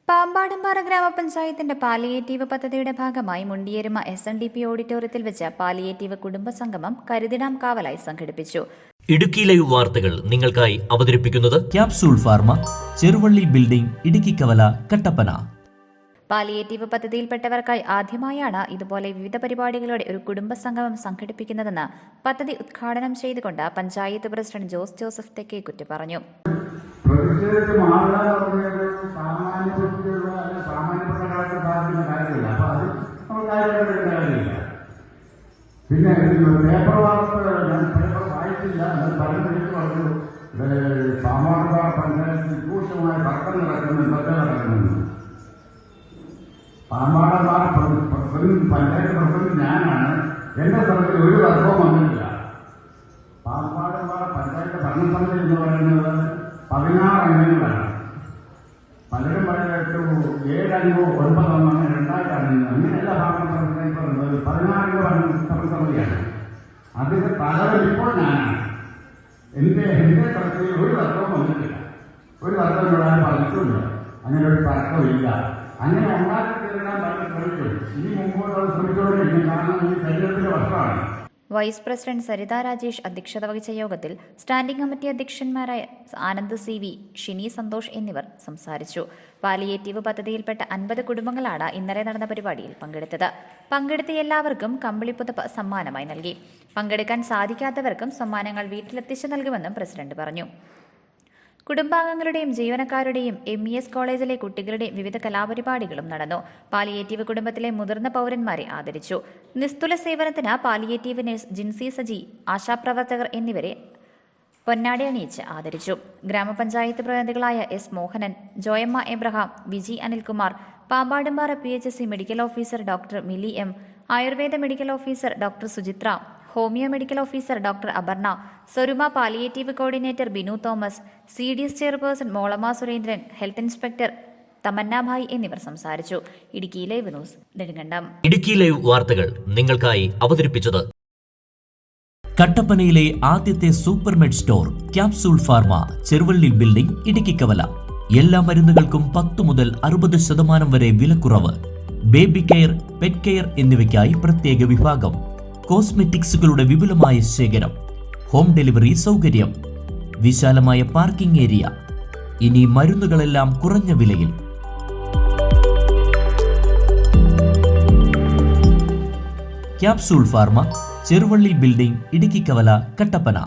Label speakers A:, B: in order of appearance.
A: പാമ്പാടുംപാറ ഗ്രാമപഞ്ചായത്തിന്റെ പാലിയേറ്റീവ് പദ്ധതിയുടെ ഭാഗമായി മുണ്ടിയേരുമ SNDP ഓഡിറ്റോറിയത്തിൽ വെച്ച് പാലിയേറ്റീവ് കുടുംബസംഗമം കരുതിടാം കാവലായി സംഘടിപ്പിച്ചു.
B: ഇടുക്കി ലൈവ് വാർത്തകൾ നിങ്ങൾക്കായി അവതരിപ്പിക്കുന്നത്
C: capsule pharma, Cheruvalli building, Idukki കവല, കട്ടപ്പന.
A: പാലിയേറ്റീവ് പദ്ധതിയിൽപ്പെട്ടവർക്കായി ആദ്യമായാണ് ഇതുപോലെ വിവിധ പരിപാടികളോടെ ഒരു കുടുംബസംഗമം സംഘടിപ്പിക്കുന്നതെന്ന് പദ്ധതി ഉദ്ഘാടനം ചെയ്തുകൊണ്ട് പഞ്ചായത്ത് പ്രസിഡന്റ് ജോസ് ജോസഫ് തെക്കേക്കുറ്റി പറഞ്ഞു.
D: പിന്നെ പേപ്പർ വാർത്തകൾ ഞാൻ പേപ്പർ വായിച്ചില്ല. അത് പലരും പറഞ്ഞു പാമ്പാടുംപാറ പഞ്ചായത്തിൽ രൂക്ഷമായ തർക്കം നടക്കുന്നു, സത്യം നടക്കുന്നുണ്ട്. പാമ്പാടുംപാറ പഞ്ചായത്ത് പ്രസിഡന്റ് ഞാനാണ്. എന്റെ സ്ഥലത്തിൽ ഒരു തർക്കവും വന്നിട്ടില്ല. പാമ്പാടുംപാറ പഞ്ചായത്ത് ഭരണസമിതി എന്ന് പറയുന്നത് 16 അംഗങ്ങളാണ്. പലരും പറയുന്നത് 7 അംഗവും 9 അംഗവും 2 അങ്ങനെയല്ല. ഭരണസമിതി പറയുന്നത് 16 ഭരണസമിതിയാണ്. അതിന്റെ തലവൻ ഇപ്പോൾ ഞാനാണ്. എന്റെ തലത്തിൽ ഒരു തർക്കവും വന്നിട്ടില്ല. ഒരു തർക്കം ഇടാൻ പറഞ്ഞിട്ടില്ല. അങ്ങനെ ഒരു തർക്കമില്ല. അങ്ങനെ ഉണ്ടാക്കി തീർക്കാൻ പലരും ശ്രമിക്കും. ഇനി മുമ്പോട്ട് അത് ശ്രമിച്ചുകൊണ്ടിരിക്കും. കാരണം ഈ തെരഞ്ഞെടുപ്പിന്റെ വർഷമാണ്.
A: വൈസ് പ്രസിഡന്റ് സരിത രാജേഷ് അധ്യക്ഷത വഹിച്ച യോഗത്തിൽ സ്റ്റാൻഡിംഗ് കമ്മിറ്റി അധ്യക്ഷന്മാരായ ആനന്ദ് CV, ഷിനി സന്തോഷ് എന്നിവർ സംസാരിച്ചു. പാലിയേറ്റീവ് പദ്ധതിയിൽപ്പെട്ട 50 കുടുംബങ്ങളാണ് ഇന്നലെ നടന്ന പരിപാടിയിൽ പങ്കെടുത്തത്. പങ്കെടുത്ത എല്ലാവർക്കും കമ്പിളിപ്പുതപ്പ് സമ്മാനമായി നൽകി. പങ്കെടുക്കാൻ സാധിക്കാത്തവർക്കും സമ്മാനങ്ങൾ വീട്ടിലെത്തിച്ചു നൽകുമെന്നും പ്രസിഡന്റ് പറഞ്ഞു. കുടുംബാംഗങ്ങളുടെയും ജീവനക്കാരുടെയും MES കോളേജിലെ കുട്ടികളുടെയും വിവിധ കലാപരിപാടികളും നടന്നു. പാലിയേറ്റീവ് കുടുംബത്തിലെ മുതിർന്ന പൗരന്മാരെ ആദരിച്ചു. നിസ്തുല സേവനത്തിന് പാലിയേറ്റീവ് നഴ്സ് ജിൻസി സജി, ആശാപ്രവർത്തകർ എന്നിവരെ പൊന്നാടി അണിയിച്ച് ആദരിച്ചു. ഗ്രാമപഞ്ചായത്ത് പ്രതിനിധികളായ S Mohanan, Joyamma Abraham, Viji Anilkumar, Pampadumpara PHC medical officer doctor Mili M, Ayurveda medical officer doctor Suchitra, homeo medical officer doctor Aparna, Swaruma palliative coordinator Binu Thomas, CDS chairperson Molama Surendran, health inspector Thamannabhai എന്നിവർ സംസാരിച്ചു. Idukki live news, Nedumkandam.
B: Idukki live വാർത്തകൾ നിങ്ങൾക്കായി അവതരിപ്പിച്ചത്
C: കട്ടപ്പനയിലെ ആദ്യത്തെ supermed store capsule pharma, Cheruvalli building, Idukki കവല. എല്ലാ മരുന്നുകൾക്കും 10 മുതൽ 60% വരെ വിലക്കുറവ്. ബേബി കെയർ, പെറ്റ് കെയർ എന്നിവയ്ക്കായി പ്രത്യേക വിഭാഗം. കോസ്മെറ്റിക്സുകളുടെ വിപുലമായ ശേഖരം. ഹോം ഡെലിവറി സൗകര്യം. വിശാലമായ പാർക്കിംഗ് ഏരിയ. ഇനി മരുന്നുകളെല്ലാം കുറഞ്ഞ വിലയിൽ. Capsule pharma, Cheruvalli building, Idukki കവല, കട്ടപ്പന.